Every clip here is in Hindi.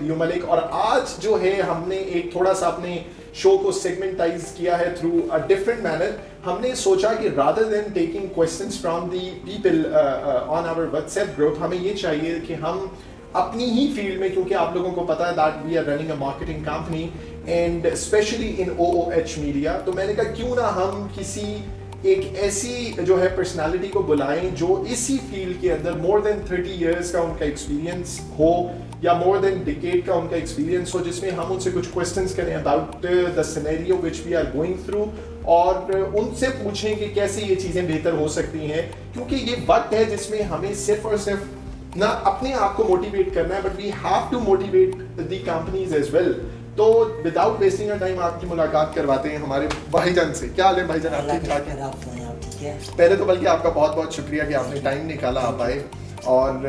लियो मलिक, और आज जो है हमने एक थोड़ा सा अपने शो को सेगमेंटाइज किया है थ्रू अ डिफरेंट मैनर। हमने सोचा कि rather than taking questions from the people on our WhatsApp group, हमें ये चाहिए कि हम अपनी ही फील्ड में, क्योंकि आप लोगों को पता है that we are running a marketing company and specially in OOH media, तो मैंने कहा क्यों ना हम किसी एक ऐसी जो है पर्सनालिटी को बुलाएं जो इसी फील्ड के अंदर मोर देन 30 इयर्स का उनका एक्सपीरियंस हो या मोर देन डिकेड का उनका एक्सपीरियंस हो, जिसमें हम उनसे कुछ क्वेश्चंस करें about the scenario which we are going through, और उनसे पूछें कि कैसे ये चीज़ें बेहतर हो सकती हैं, क्योंकि ये वक्त है जिसमें हमें सिर्फ और सिर्फ ना अपने आप को मोटिवेट करना है, but we have to motivate the companies as well. तो विदाउट वेस्टिंग टाइम आपकी मुलाकात करवाते हैं हमारे भाईजान से। क्या हाल है भाईजान, आप ठीक ठाक हैं? पहले तो बल्कि आपका बहुत बहुत शुक्रिया कि आपने टाइम निकाला आप आए। और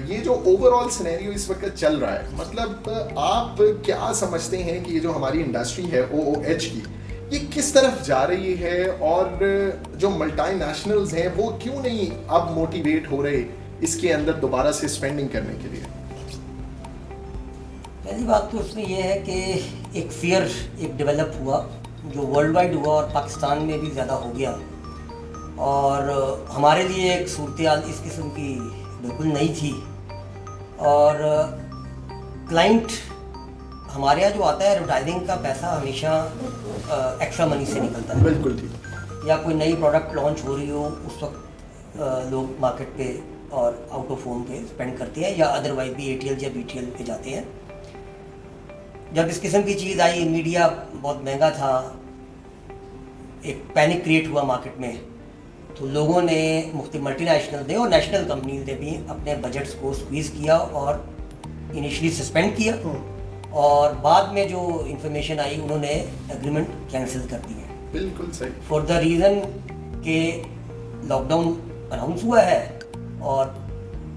ये जो ओवरऑल सिनेरियो इस वक्त चल रहा है, मतलब आप क्या समझते हैं कि ये जो हमारी इंडस्ट्री है OOH की, ये किस तरफ जा रही है, और जो मल्टीनेशनल्स हैं वो क्यों नहीं अब मोटिवेट हो रहे इसके अंदर दोबारा से स्पेंडिंग करने के लिए? पहली बात तो उसमें यह है कि एक फियर एक डेवलप हुआ जो वर्ल्ड वाइड हुआ और पाकिस्तान में भी ज़्यादा हो गया, और हमारे लिए एक सूरत इस किस्म की बिल्कुल नहीं थी। और क्लाइंट हमारे यहाँ जो आता है एडवर्टाइजिंग का पैसा हमेशा एक्स्ट्रा मनी से निकलता है। बिल्कुल ठीक। या कोई नई प्रोडक्ट लॉन्च हो रही हो उस वक्त लोग मार्केट पे और आउट ऑफ होम पे स्पेंड करते हैं, या अदरवाइज भी ATL या BTL पे जाते हैं। जब इस किस्म की चीज़ आई, मीडिया बहुत महंगा था, एक पैनिक क्रिएट हुआ मार्केट में, तो लोगों ने मुख्तलिफ मल्टीनेशनल ने और नेशनल कंपनीज ने भी अपने बजट्स को स्क्वीज़ किया और इनिशियली सस्पेंड किया, और बाद में जो इंफॉर्मेशन आई उन्होंने एग्रीमेंट कैंसिल कर दिए। बिल्कुल सही। फॉर द रीज़न कि लॉकडाउन अनाउंस हुआ है और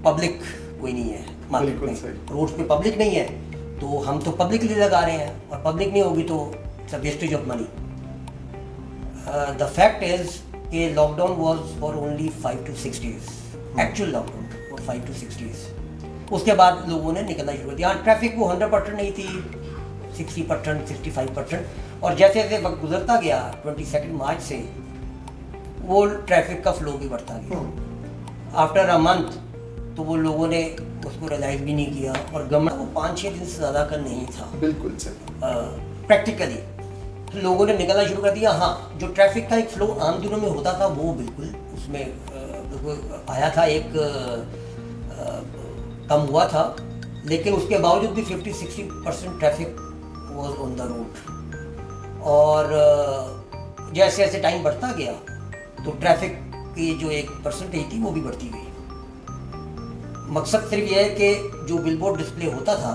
पब्लिक कोई नहीं है मार्केट में, रोड्स पे पब्लिक नहीं है, तो हम तो पब्लिक लिए लगा रहे हैं, और पब्लिक नहीं होगी तो it's a wastage of money. The fact is कि lockdown was for only 5 to 6 days, actual lockdown for 5 to 6 days। उसके बाद लोगों ने निकलना शुरू कर दिया। ट्रैफिक वो 100% नहीं थी, 60%, 65%, और जैसे जैसे वक्त गुजरता गया 22 मार्च से वो ट्रैफिक का फ्लो भी बढ़ता गया। आफ्टर अ मंथ तो वो लोगों ने उसको रियलाइज भी नहीं किया, और गवर्नमेंट वो 5-6 दिन से ज़्यादा का नहीं था। बिल्कुल सही। प्रैक्टिकली तो लोगों ने निकलना शुरू कर दिया। हाँ, जो ट्रैफिक का एक फ्लो आम दिनों में होता था वो बिल्कुल उसमें बिल्कुल आया था, एक कम हुआ था, लेकिन उसके बावजूद भी 50-60% traffic was on the road. और जैसे जैसे टाइम बढ़ता गया तो ट्रैफिक की जो एक परसेंटेज थी वो भी बढ़ती गई। मकसद सिर्फ ये है कि जो बिलबोर्ड डिस्प्ले होता था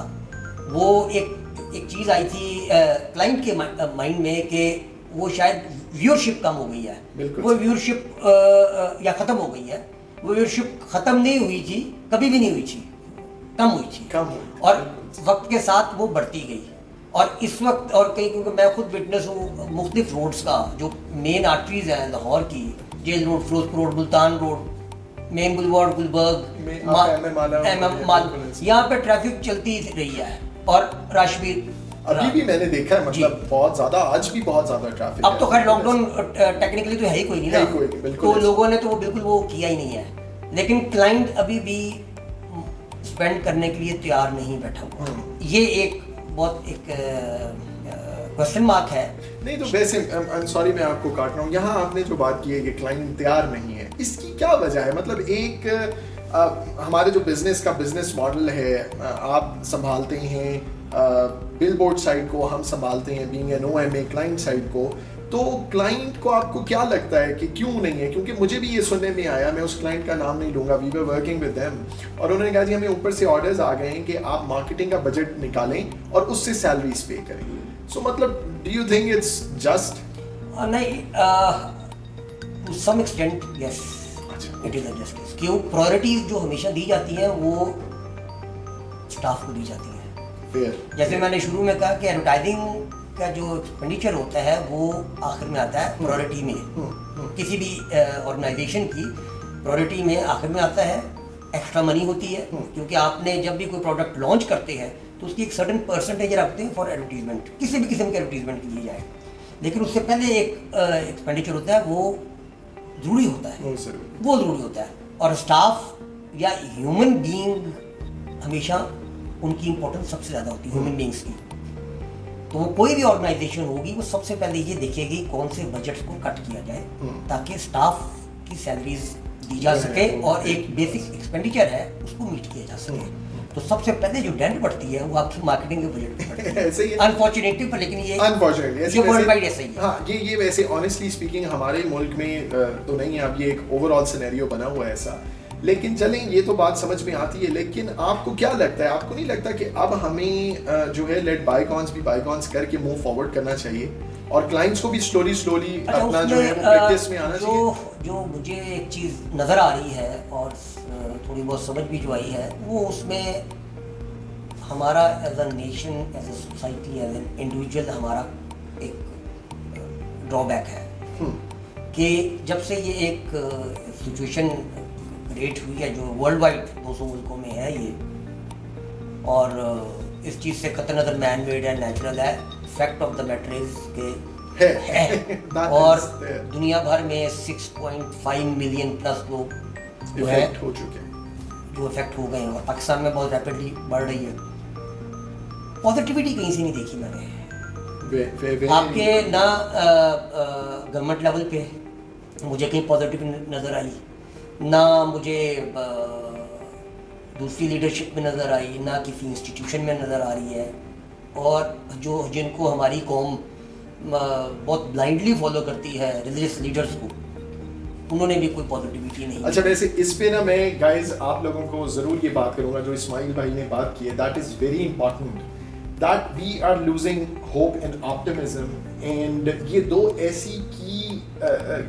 वो एक चीज़ आई थी क्लाइंट के माइंड में कि वो शायद व्यूअरशिप कम हो गई है, वो व्यूअरशिप या ख़त्म हो गई है। वो व्यूअरशिप ख़त्म नहीं हुई थी, कभी भी नहीं हुई थी, कम हुई थी, और वक्त के साथ वो बढ़ती गई। और इस वक्त और कहीं, क्योंकि मैं खुद विटनेस हूँ मुख्तलिफ रोड्स का, जो मेन आर्टरीज हैं लाहौर की, jail road, Ferozepur road, Multan road, main boulevard, Gulberg, यहाँ पे ट्रैफिक चलती रही है, और रश भी अभी भी मैंने देखा है, मतलब बहुत ज्यादा, आज भी बहुत ज्यादा ट्रैफिक। अब तो खैर लॉकडाउन टेक्निकली तो है ही कोई नहीं ना, तो लोगों ने तो वो बिल्कुल वो किया ही नहीं है, लेकिन क्लाइंट अभी भी स्पेंड करने के लिए तैयार नहीं बैठा हुआ। ये एक बहुत एक क्वेश्चन मार्क है। नहीं तो वैसे सॉरी मैं आपको काट रहा हूँ, यहाँ आपने जो बात की है कि क्लाइंट तैयार नहीं है, इसकी क्या वजह है? मतलब एक हमारे जो बिजनेस मॉडल है, आप संभालते हैं बिलबोर्ड साइड को, हम संभालते हैं being an OMA client side को, तो क्लाइंट को आपको क्या लगता है कि क्यों नहीं है? क्योंकि मुझे भी ये सुनने में आया, मैं उस क्लाइंट का नाम नहीं लूँगा, we were working with them, और उन्होंने कहा जी हमें ऊपर से ऑर्डर्स आ गए हैं कि आप मार्केटिंग का बजट निकालें और उससे सैलरीज पे करें। सो मतलब do you think it's just? नहीं, to some extent yes, it is a justice. क्यों? प्रायोरिटीज जो हमेशा दी जाती हैं वो स्टाफ को दी जाती हैं। फेयर। जैसे मैंने शुरू में कहा कि एडवर्टाइजिंग का जो एक्सपेंडिचर होता है वो आखिर में आता है प्रायोरिटी में। किसी भी ऑर्गेनाइजेशन की प्रायोरिटी में आखिर में आता है, एक्स्ट्रा मनी होती है, क्योंकि आपने जब भी कोई प्रोडक्ट लॉन्च करते हैं तो उसकी एक सर्टन परसेंटेज रखते हैं फॉर एडवर्टीजमेंट, किसी भी किस्म के एडवर्टीजमेंट की जाए, लेकिन उससे पहले एक एक्सपेंडिचर होता है, वो ज़रूरी होता है, वो ज़रूरी होता है। और स्टाफ या ह्यूमन बीइंग हमेशा उनकी इंपॉर्टेंस सबसे ज़्यादा होती है, ह्यूमन बीइंग्स की। तो वो कोई भी ऑर्गेनाइजेशन होगी वो सबसे पहले ये देखेगी कौन से बजट्स को कट किया जाए ताकि स्टाफ की सैलरीज दी जा सके और एक बेसिक एक्सपेंडिचर है उसको मीट किया जा सके। तो सबसे पहले जो डेंट बढ़ती है वो आपकी मार्केटिंग के बजट में बढ़ती है। ऐसे ही अनफॉर्चुनेटली पर, लेकिन ये अनफॉर्चुनेटली वर्ल्ड वाइड ऐसा ही है। हाँ, ये वैसे ऑनेस्टली स्पीकिंग हमारे मुल्क में तो नहीं है, अब ये एक ओवरऑल सिनेरियो बना हुआ है ऐसा। लेकिन चलें, ये तो बात समझ में आती है, लेकिन आपको क्या लगता है, आपको नहीं लगता कि अब हमें जो है लेट बायकॉन्स भी बायकॉन्स करके मूव फॉरवर्ड करना चाहिए और क्लाइंट्स को भी स्लोली अपना जो है वो प्रैक्टिस में आना चाहिए? जो मुझे एक चीज़ नज़र आ रही है और थोड़ी बहुत समझ भी जो आई है, वो उसमें हमारा as a nation, as a society, as an individual हमारा एक ड्रॉबैक है कि जब से ये एक सिचुएशन क्रिएट हुई है जो वर्ल्ड वाइड 200 मुल्कों में है ये, और इस चीज़ से कतई नज़र मैन मेड है, नेचुरल है, fact of the matter is के है और दुनिया भर में 6.5 मिलियन प्लस लोग जो है हो चुके हैं, जो इफेक्ट हो गए हैं और पाकिस्तान में बहुत रैपिडली बढ़ रही है। पॉजिटिविटी कहीं से नहीं देखी मैंने, आपके ना गवर्नमेंट लेवल पे मुझे कहीं पॉजिटिव नज़र आई, ना मुझे दूसरी लीडरशिप में नज़र आई, ना किसी इंस्टीट्यूशन में नज़र आ रही है। और जिनको हमारी कौम बहुत ब्लाइंडली फॉलो करती है, रिलीजियस लीडर्स को, उन्होंने भी कोई पॉजिटिविटी नहीं। अच्छा, वैसे इस पे ना मैं गाइस आप लोगों को ज़रूर ये बात करूँगा जो इस्माइल भाई ने बात की है, that is very important, that we are losing hope and optimism, and ये दो ऐसी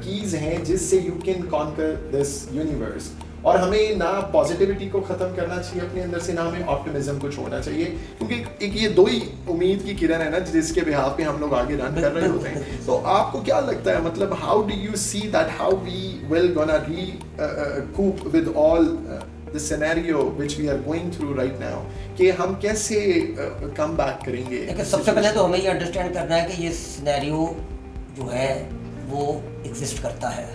कीज हैं जिससे you can conquer this universe. और हमें ना पॉजिटिविटी को ख़त्म करना चाहिए अपने अंदर से, ना हमें ऑप्टिमिज्म को छोड़ना चाहिए, क्योंकि एक ये दो ही उम्मीद की किरण है ना जिसके बिहाफ पे हम लोग आगे रन कर रहे होते हैं। तो आपको क्या लगता है, मतलब how do you see that, how we will gonna cope with all the scenario which we are going through right now, कि हम कैसे कम बैक करेंगे? लेकिन सबसे पहले तो हमें ये अंडरस्टैंड करना है कि ये सिनेरियो जो है वो एग्जिस्ट करता है।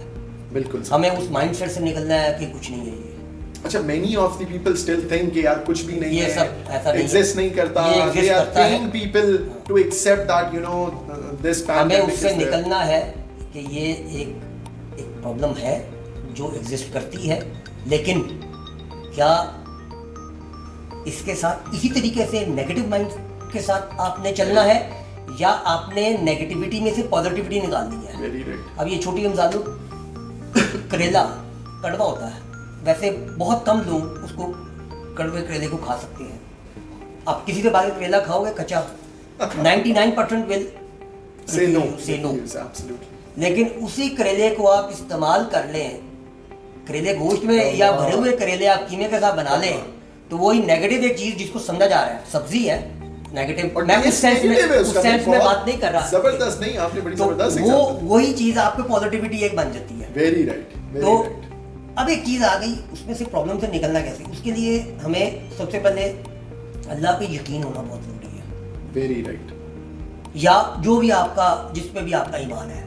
बिल्कुल, हमें उस माइंडसेट से निकलना है कि कुछ नहीं है ये। अच्छा, many of the people still think कि यार कुछ भी नहीं ये है, सब ऐसा नहीं exist नहीं करता, they are paying people to accept that, you know, this pandemic हमें उससे is there. निकलना है कि ये एक प्रॉब्लम है जो एग्जिस्ट करती है, लेकिन क्या इसके साथ इसी तरीके से नेगेटिव माइंड के साथ आपने चलना है या आपने नेगेटिविटी में से पॉजिटिविटी निकालनी है? Very right. अब ये छोटी मजालू करेला कड़वा होता है, वैसे बहुत कम लोग उसको कड़वे करेले को खा सकते हैं। आप किसी के बाद करेला खाओगे कच्चा, 99% will Say no. say no. Yes, absolutely. लेकिन उसी करेले को आप इस्तेमाल कर लें, करेले गोश्त में या भरे हुए करेले आप कीमे के साथ बना लें, तो वही नेगेटिव एक चीज जिसको समझा जा रहा है, सब्जी है नेगेटिव, मैं उस सेंस में बात नहीं कर रहा, जबरदस्त नहीं, आपने बड़ी जबरदस्त वो वही चीज आपको पॉजिटिविटी एक बन जाती है। Very right. तो अब एक चीज आ गई, उसमें से प्रॉब्लम से निकलना कैसे, उसके लिए हमें सबसे पहले अल्लाह पे यकीन होना बहुत जरूरी है। Very right. या जो भी आपका, जिस पे भी आपका ईमान है,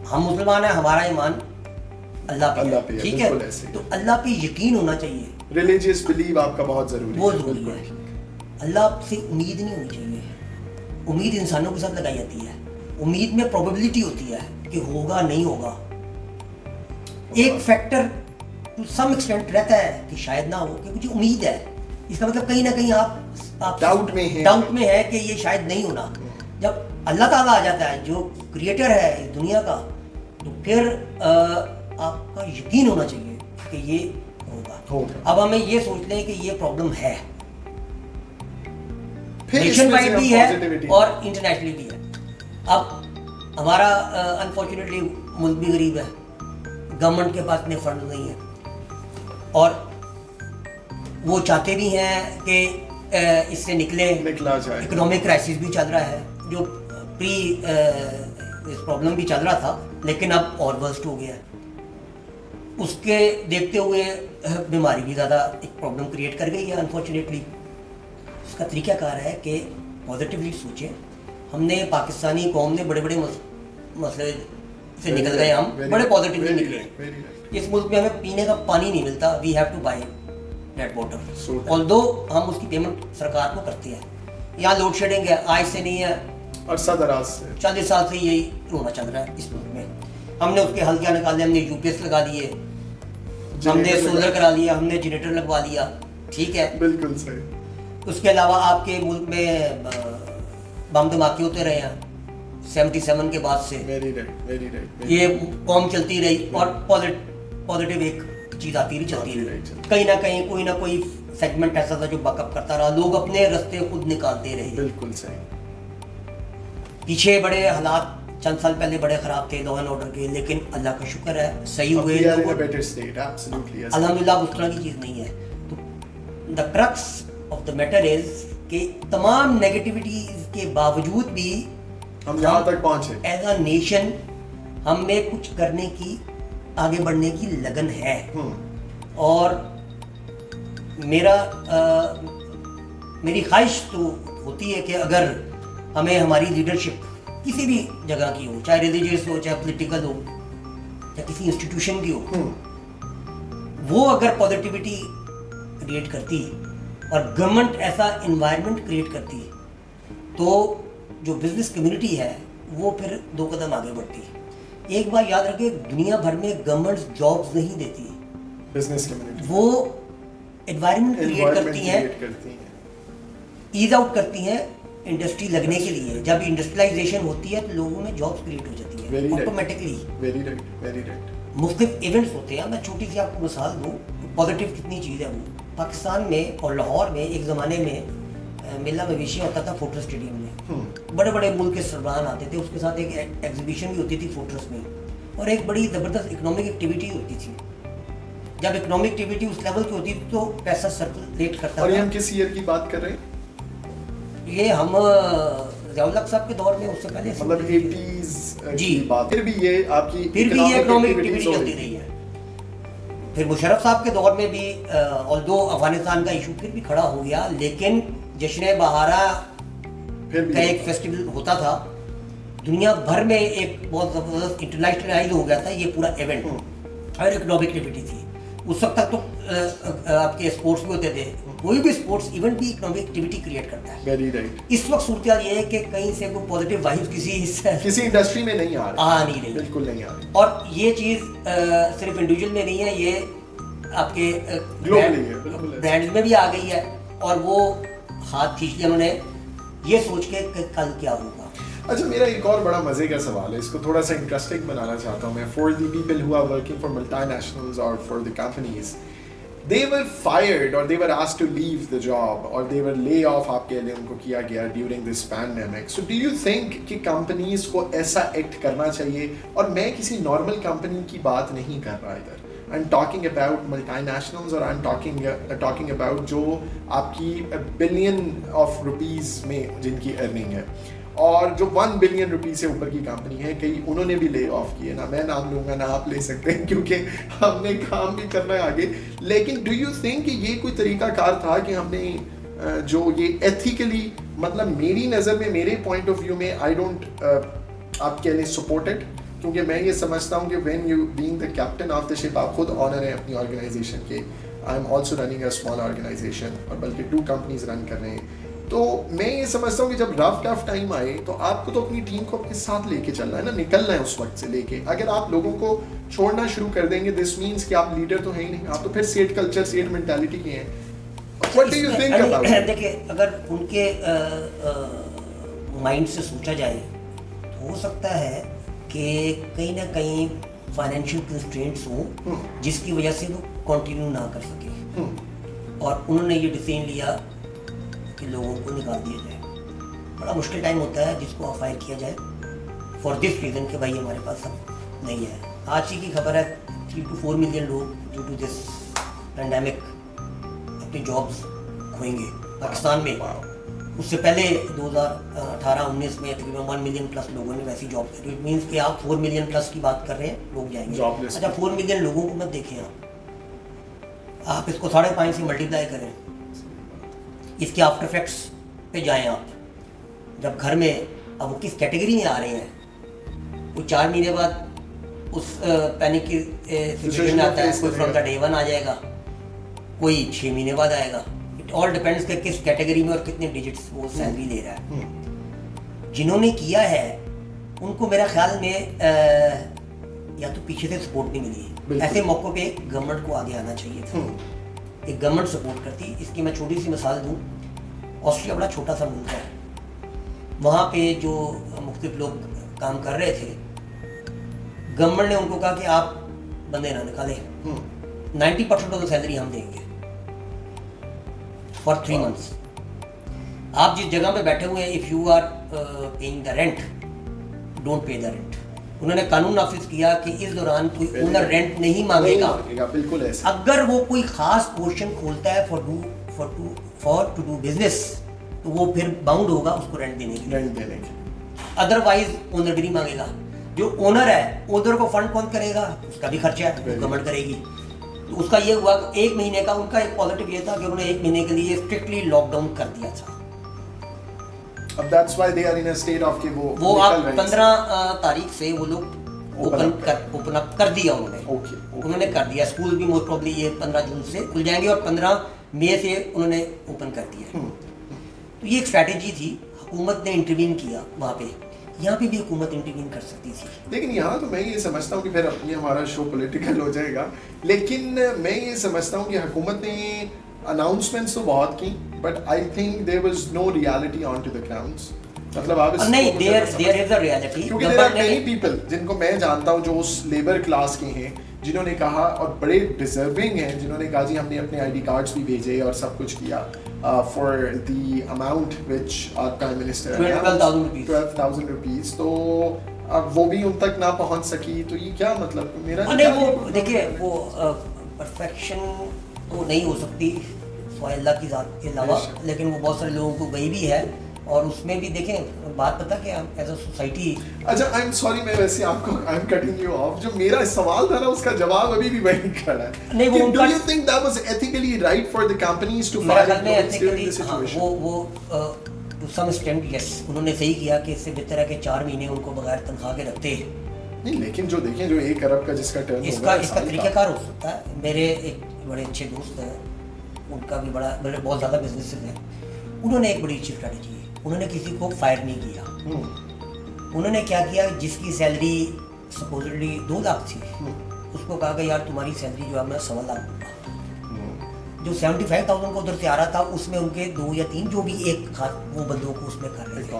हम मुसलमान हैं, हमारा ईमान अल्लाह पे है, ठीक है, तो अल्लाह पे यकीन होना चाहिए। रिलीजियस बिलीव आपका बहुत जरूरी है, बहुत जरूरी है। अल्लाह से उम्मीद नहीं होनी चाहिए, उम्मीद इंसानों के साथ लगाई जाती है, उम्मीद में प्रोबेबिलिटी होती है कि होगा नहीं होगा, एक फैक्टर टू सम एक्सटेंट रहता है कि शायद ना हो, कि मुझे उम्मीद है, इसका मतलब कहीं ना कहीं आप डाउट में है कि ये शायद नहीं होना। जब अल्लाह ताला आ जाता है जो क्रिएटर है इस दुनिया का, तो फिर आपका यकीन होना चाहिए कि ये होगा। अब हमें ये सोच लें कि ये प्रॉब्लम है, नेशन वाइड भी है और इंटरनेशनली भी है। अब हमारा अनफॉर्चुनेटली मुल्क भी गरीब है, गवर्नमेंट के पास इतने फंड नहीं है, और वो चाहते भी हैं कि इससे निकला जाए। इकोनॉमिक क्राइसिस भी चल रहा है, जो प्री इस प्रॉब्लम भी चल रहा था, लेकिन अब और वर्स्ट हो गया है। उसके देखते हुए बीमारी भी ज़्यादा एक प्रॉब्लम क्रिएट कर गई है अनफॉर्चुनेटली। उसका तरीक़ाकार है कि पॉजिटिवली सोचें। हमने पाकिस्तानी कौम ने बड़े बड़े मसले से निकल गए, हम बड़े पॉजिटिवली निकले। इस मुल्क में हमें पीने का पानी नहीं मिलता, we have to buy that water, although हम उसकी पेमेंट सरकार को करते हैं। यहाँ लोड शेडिंग है, आज से नहीं है, अरसा दराज से 40 साल से यही रोना चल रहा है इस मुल्क में। हमने उसके हल क्या निकाले, हमने यूपीएस लगा लिए, हमने सोलर करा लिया, हमने जनरेटर लगवा लिया, ठीक है, बिल्कुल सही। उसके अलावा आपके मुल्क में बम धमाके होते रहे हैं 77 के बाद से, वेरी राइट। ये कौम चलती रही और पॉजिटिव एक चीज़ आती रही, चलती रही। कहीं ना कहीं कोई ना कोई सेगमेंट ऐसा था जो बैकअप करता रहा, लोग अपने रास्ते खुद निकालते रहे। बिल्कुल सही। पीछे बड़े हालात चंद साल पहले बड़े ख़राब थे लॉ एंड ऑर्डर के, लेकिन अल्लाह का शुक्र है सही हुए। अल्हम्दुलिल्लाह उस तरह की चीज़ नहीं है। तो the crux of the matter is कि तमाम नेगेटिविटीज के बावजूद भी हम यहाँ तक पहुँचे। एज अ नेशन हम में कुछ करने की, आगे बढ़ने की लगन है। और मेरी ख्वाहिश तो होती है कि अगर हमें हमारी लीडरशिप किसी भी जगह की हो, चाहे रिलीजियस हो, चाहे पॉलिटिकल हो, या किसी इंस्टीट्यूशन की हो, वो अगर पॉजिटिविटी क्रिएट करती और गवर्नमेंट ऐसा इन्वायरमेंट क्रिएट करती, तो जो बिजनेस कम्युनिटी है वो फिर 2 कदम आगे बढ़ती। एक बात याद रखिए, दुनिया भर में गवर्नमेंट जॉब्स नहीं देती, बिजनेस कम्युनिटी वो एनवायरनमेंट क्रिएट करती हैं, ईज आउट करती हैं इंडस्ट्री लगने के लिए। जब इंडस्ट्रियलाइजेशन होती है तो लोगों में जॉब्स क्रिएट हो जाती है ऑटोमेटिकली। Very right. मुख्तलिफ इवेंट्स होते हैं। मैं छोटी सी आपको मिसाल दूँ, पॉजिटिव कितनी चीज़ है वो। पाकिस्तान में और लाहौर में एक ज़माने में मेला मवेशी होता था फोर्ट्रेस स्टेडियम में, बड़े बड़े मुल्क के सरबराह आते थे, उसके साथ एक एग्जीबिशन भी होती थी फोर्ट्रेस में, और एक बड़ी ज़बरदस्त इकोनॉमिक एक्टिविटी होती थी। जब इकोनॉमिक एक्टिविटी उस लेवल की होती थी तो पैसा सर्कुलेट करता था। और ये हम किस ईयर की बात कर रहे हैं? ये हम ज़ियाउल हक साहब के दौर में, उससे पहले मतलब 80s जी। की बात। फिर भी ये इकोनॉमिक एक्टिविटी चलती रही है। फिर मुशर्रफ साहब के दौर में भी ऑल्दो अफगानिस्तान का इशू फिर भी खड़ा हो गया, लेकिन जश्न बहारा का एक फेस्टिवल होता था, दुनिया भर में एक बहुत ज़बरदस्त इंटरनेशनलाइज हो गया था ये पूरा इवेंट, और इकोनॉमिक एक्टिविटी थी। उस वक्त तक तो आपके स्पोर्ट्स भी होते थे, कोई भी स्पोर्ट्स इवेंट भी इकोनॉमिक एक्टिविटी क्रिएट करता है। Very right. इस वक्त सूरत ये है कि कहीं से कोई पॉजिटिव वाइब्स किसी इंडस्ट्री में नहीं आ रही, बिल्कुल नहीं आ रही। और ये चीज़ सिर्फ इंडिविजुअल में नहीं है, ये आपके ब्रांड्स में भी आ गई है, और वो हाथ खींच लिया उन्होंने ये सोच के कल क्या होगा। अच्छा, मेरा एक और बड़ा मजे का सवाल है, इसको थोड़ा सा इंटरेस्टिंग बनाना चाहता हूँ मैं। For the people who are working for multinationals और for the companies, they were fired or they were asked to leave the job or they were lay off, आपके लिए उनको किया गया during this pandemic. So do you think कि companies को ऐसा act करना चाहिए? और मैं किसी normal company की बात नहीं कर रहा इधर, I'm talking about multinationals, और I'm talking about जो आपकी billion of rupees में जिनकी earning है, और जो 1 बिलियन रुपये से ऊपर की कंपनी है, कई उन्होंने भी ले ऑफ किए। ना मैं नाम लूँगा ना आप ले सकते हैं, क्योंकि हमने काम भी करना है आगे। लेकिन डू यू थिंक कि ये कोई तरीकाकार था कि हमने जो ये एथिकली, मतलब मेरी नज़र में, मेरे पॉइंट ऑफ व्यू में, आई डोंट आपके लिए सपोर्टेड, क्योंकि मैं ये समझता हूँ कि when you being the captain of the ship, आप खुद ऑनर हैं अपनी ऑर्गेनाइजेशन के। I am also running a small organisation, और बल्कि 2 कंपनीज रन कर रहे हैं। तो मैं ये समझता हूँ कि जब रफ टफ टाइम आए तो आपको तो अपनी टीम को अपने साथ लेके चलना है ना, निकलना है उस वक्त से लेके। अगर आप लोगों को छोड़ना शुरू कर देंगे, दिस मीन्स कि आप लीडर तो है ही नहीं, आप तो फिर सेट कल्चर, सेट मेंटालिटी के हैं। What do you think about it? देखिए, अगर उनके माइंड से सोचा जाए तो हो सकता है कि कहीं ना कहीं फाइनेंशियल कंस्ट्रेंट्स हो जिसकी वजह से वो कंटिन्यू ना कर सके, और उन्होंने ये डिसीजन लिया कि लोगों को निकाल दिया जाए। बड़ा मुश्किल टाइम होता है जिसको फायर किया जाए फॉर दिस रीज़न कि भाई हमारे पास सब नहीं है। आज ही की खबर है 3 to 4 मिलियन लोग ड्यू टू दिस पैंडेमिक अपनी जॉब्स खोएंगे पाकिस्तान में। उससे पहले 2018-19 में तकरीबन 1 मिलियन प्लस लोगों ने वैसी जॉब की। इट मीन्स कि आप 4 मिलियन प्लस की बात कर रहे हैं, लोग जाएंगे। अच्छा, 4 मिलियन लोगों को मत देखें आप इसको 5.5 से मल्टीप्लाई करें, इसके आफ्टर इफेक्ट्स पे जाएं आप। जब घर में अब वो किस कैटेगरी में आ रहे हैं, वो 4 महीने बाद उस पैनिक की सिचुएशन में आता है, कोई फ्रॉम द डे 1 आ जाएगा, कोई 6 महीने बाद आएगा। इट ऑल डिपेंड्स कि किस कैटेगरी में और कितने डिजिट्स वो सैलरी ले रहा है। जिन्होंने किया है उनको मेरा ख्याल में या तो पीछे से सपोर्ट नहीं मिली, ऐसे मौक़ों पे गवर्नमेंट को आगे आना चाहिए था। एक गवर्नमेंट सपोर्ट करती। इसकी मैं छोटी सी मिसाल दूं, ऑस्ट्रिया बड़ा छोटा सा मुल्क है, वहाँ पे जो मुख्तलिफ लोग काम कर रहे थे, गवर्नमेंट ने उनको कहा कि आप बंदे ना निकालें, 90% ऑफ द सैलरी हम देंगे फॉर 3 मंथ्स। आप जिस जगह पे बैठे हुए हैं, if you are paying the rent, don't pay the rent. उन्होंने कानून नाफिज किया कि इस दौरान कोई ओनर रेंट नहीं मांगेगा। बिल्कुल ऐसे। अगर वो कोई खास पोर्शन खोलता है फॉर टू डू बिजनेस, तो वो फिर बाउंड होगा उसको रेंट देने की। अदरवाइज ओनर भी नहीं मांगेगा। जो ओनर है, ओनर को फंड कौन करेगा, उसका भी खर्चा है, गवर्नमेंट करेगी। तो उसका ये हुआ 1 महीने का, उनका एक पॉजिटिव ये था कि उन्होंने 1 महीने के लिए स्ट्रिक्टली लॉकडाउन कर दिया था। अब that's why they are in a state of कि वो आप 15 तारीख से वो लोग ओपन अप कर दिया उन्होंने। उन्होंने कर दिया। स्कूल भी मोस्ट प्रॉब्ली ये 15 जून से खुल जाएंगे और 15 मई से उन्होंने ओपन कर दिया। तो ये एक स्ट्रैटेजी थी, हुकूमत ने इंटरवीन किया वहाँ पे। यहाँ पे भी हुकूमत इंटरवीन कर सकती थी। लेकिन यहाँ तो मैं ये समझता हूँ कि फिर अपनी हमारा शो पॉलिटिकल हो जाएगा, लेकिन मैं ये समझता हूँ कि हुकूमत ने अनाउंसमेंट्स तो बहुत की, but I think there was no reality on to the grounds. मतलब आप नहीं, देयर इज अ रियलिटी, क्योंकि देयर आर मेनी पीपल जिनको मैं जानता हूँ जो उस लेबर क्लास के हैं, जिन्होंने कहा और बड़े डिजर्विंग हैं, जिन्होंने कहा जी हमने अपने आईडी कार्ड्स भी भेजे और सब कुछ किया for the amount which our prime minister 12,000 rupees. तो अब वो भी उन तक ना पहुंच सकी, तो ये क्या मतलब मेरा नहीं, वो देखिए वो परफेक्शन तो नहीं हो सकती अल्लाह की ज़ात के अलावा, लेकिन वो बहुत सारे लोगों को गई भी है। और उसमें भी देखें बात पता कि एज अ सोसाइटी। अच्छा, आई एम सॉरी, मैं वैसे आपको I am cutting you of. जो मेरा सवाल था ना, उसका जवाब अभी भी वही खड़ा है। नहीं, वो do you think that was ethically right for the companies to fire ethically वो टू सम एक्सटेंट यस, उन्होंने सही किया कि इससे बेहतर है कि 4 महीने उनको बगैर तनख्वाह के रखते। नहीं, लेकिन जो देखें जो 1 अरब का जिसका टर्न इसका तरीकाकार हो सकता है। मेरे एक बड़े अच्छे दोस्त हैं, उनका भी बहुत ज़्यादा बिजनेस है। उन्होंने एक बड़ी अच्छी स्ट्रैटेजी, उन्होंने किसी को फायर नहीं किया। उन्होंने क्या किया, जिसकी सैलरी सपोजिटली 2 लाख थी, उसको कहा कि यार तुम्हारी सैलरी जो है मैं 1.25 लाख दूंगा। जो 75,000 को उधर से आ रहा था, उसमें उनके 2 या 3 जो भी एक वो बंदों को उसमें कर रहे थे।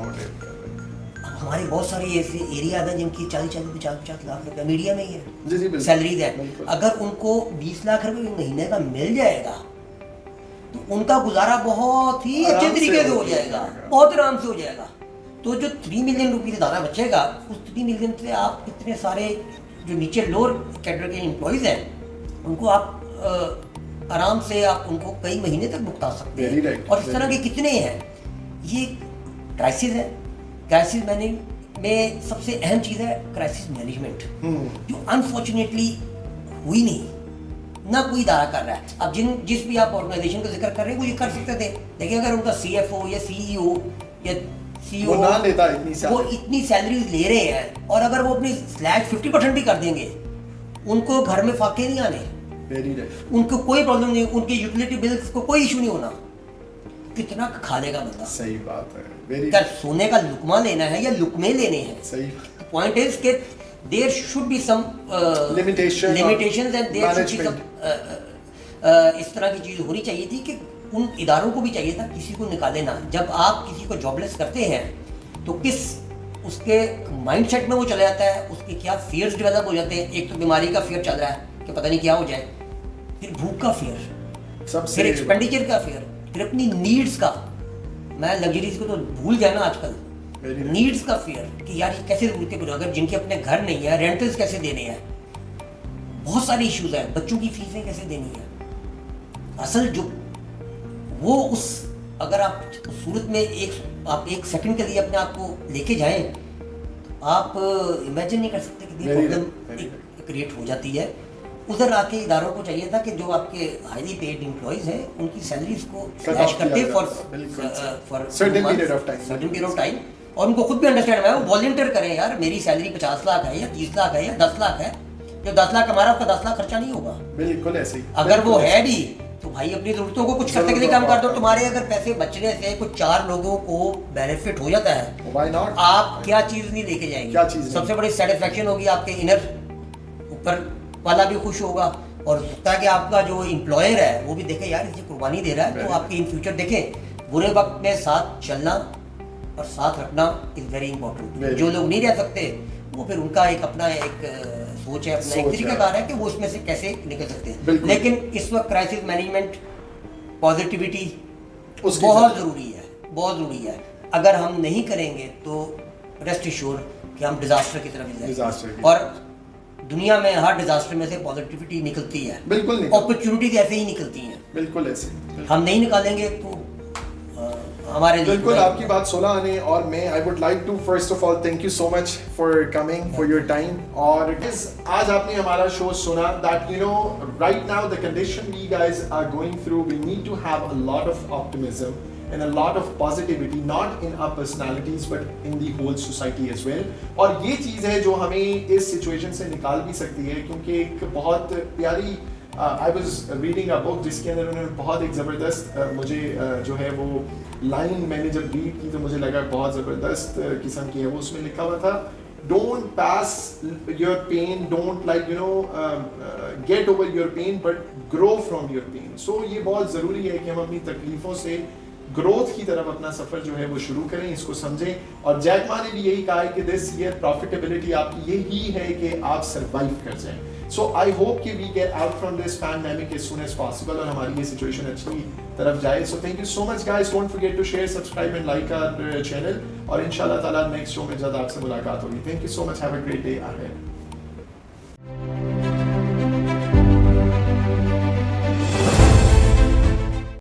हमारे बहुत सारे ऐसे एरिया हैं जिनकी 40-50 लाख रुपया मीडिया में ही है सैलरीज है। अगर उनको 20 लाख रुपये महीने का मिल जाएगा तो उनका गुजारा बहुत ही अच्छे तरीके से हो जाएगा, बहुत आराम से हो जाएगा। तो जो 3 मिलियन रुपये दाना बचेगा, उस 3 मिलियन से आप इतने सारे जो नीचे लोअर कैडर के एम्प्लॉयज़ हैं उनको आप आराम से आप उनको कई महीने तक भुगता सकते हैं। और इस तरह के कितने हैं। ये क्राइसिस है। क्राइसिस में सबसे अहम चीज़ है क्राइसिस मैनेजमेंट, जो अनफॉर्चुनेटली हुई नहीं, ना कोई इदारा कर रहा है। अब जिस भी आप ऑर्गेनाइजेशन का जिक्र कर रहे हैं वो ये कर सकते थे, लेकिन अगर उनका CFO या CEO या CEO वो ना लेता इतनी सैलरी ले रहे हैं, और अगर वो अपनी /50% भी कर देंगे, उनको घर में फाके नहीं आने, उनको कोई प्रॉब्लम नहीं, उनके यूटिलिटी बिल्स को कोई इशू नहीं होना। कितना खा लेगा बंदा। सही बात है। क्या सोने का लुकमा लेना है या लुकमे लेने हैं? सही। पॉइंट इज के there should be some limitations and there should be some इस तरह की चीज़ होनी चाहिए थी कि उन इदारों को भी चाहिए था किसी को निकाले ना। जब आप किसी को जॉबलेस करते हैं तो किस उसके माइंडसेट में वो चला जाता है, उसके क्या फियर्स डेवलप हो जाते हैं। एक तो बीमारी का फियर चल रहा है कि पता नहीं क्या हो जाए, फिर भूख का फियर, फिर एक्सपेंडिचर का फियर, फिर अपनी नीड्स का। मैं लग्जरीज को तो भूल जाए ना आजकल, नीड्स का फियर कि यार ये कैसे जरूरत है। अगर जिनके अपने घर नहीं है, रेंटल्स कैसे देने हैं, बहुत सारे इश्यूज हैं, बच्चों की फीसें कैसे देनी है। असल जो वो उस अगर आप उस सूरत में आप एक सेकंड के लिए अपने आप को लेके जाएं, आप इमेजिन नहीं कर सकते कितनी प्रॉब्लम क्रिएट हो जाती है। उधर आके इदारों को चाहिए था कि जो आपके हाईली पेड एम्प्लॉइज हैं उनकी सैलरीज को Cut स्लैश off करते किया फॉर जाता, बिल्कुल sir. For Certain period of time. Certain period of time, और उनको खुद भी अंडरस्टैंड है, वो वॉलंटियर करें यार, मेरी सैलरी 50 लाख है या 30 लाख है या 10 लाख है, जो 10 लाख कमा रहा है उसका 10 लाख खर्चा नहीं होगा। बिल्कुल ऐसे ही। अगर वो बिल्कुल है भी तो भाई अपनी जरूरतों को कुछ करने के लिए काम कर दो। तुम्हारे अगर पैसे बचने से कुछ 4 लोगों को बेनिफिट हो जाता है, Why not? आप क्या चीज नहीं लेके जाएंगे? क्या चीज़ नहीं? सबसे बड़ी सेटिस्फेक्शन होगी आपके इनर, ऊपर वाला भी खुश होगा, और ताकि आपका जो एम्प्लॉयर है वो भी देखे यार इसे कुर्बानी दे रहा है, तो आपके इन फ्यूचर देखें। बुरे वक्त में साथ चलना और साथ रखना इज वेरी इंपॉर्टेंट। जो लोग नहीं रह सकते वो फिर उनका एक अपना एक सोच है, अपना एक सोच तरीकाकार है कि वो उसमें से कैसे निकल सकते हैं। बिल्कुल। लेकिन इस वक्त क्राइसिस मैनेजमेंट, पॉजिटिविटी उसकी बहुत जरूरत। ज़रूरी है, बहुत ज़रूरी है। अगर हम नहीं करेंगे तो रेस्ट एश्योर कि हम डिजास्टर की तरफ Disaster जाएंगे। की और दुनिया में हर डिजास्टर में से पॉजिटिविटी निकलती है, बिल्कुल निकल- अपॉर्चुनिटीज ऐसे ही निकलती हैं। बिल्कुल ऐसे ही। हम नहीं निकालेंगे तो हमारे लिए बिल्कुल बुरा ही आपकी बात 16 आने, और मैं I would like to first of all thank you so much for coming, for your time. और आज आपने हमारा शो सुना that you know right now the condition we guys are going through, we need to have a lot of optimism and a lot of positivity, not in our personalities but in the whole society as well। और ये चीज़ है जो हमें इस सिचुएशन से निकाल भी सकती है, क्योंकि एक बहुत प्यारी I was reading a book जिसके अंदर उन्होंने बहुत एक ज़बरदस्त मुझे जो है वो लाइन मैंने जब रीड की तो मुझे लगा बहुत ज़बरदस्त किस्म की है वो। उसमें लिखा हुआ था, don't pass your pain, don't like you know get over your pain but grow from your pain। so ये बहुत ज़रूरी है कि हम अपनी तकलीफ़ों से ग्रोथ की तरफ अपना सफ़र जो है वो शुरू करें, इसको समझें। और जैक मा ने भी यही कहा है कि दिस ईयर प्रॉफिटेबिलिटी आपकी यही है कि आप सरवाइव कर जाएं। सो आई होप कि we get out from this pandemic as soon as possible और हमारी ये सिचुएशन अच्छी तरफ जाए। So thank you so much guys, don't forget to share, subscribe and like our channel, और इंशाल्लाह ताला नेक्स्ट शो में जल्द आपसे मुलाकात होगी। Thank you so much, have a great day ahead.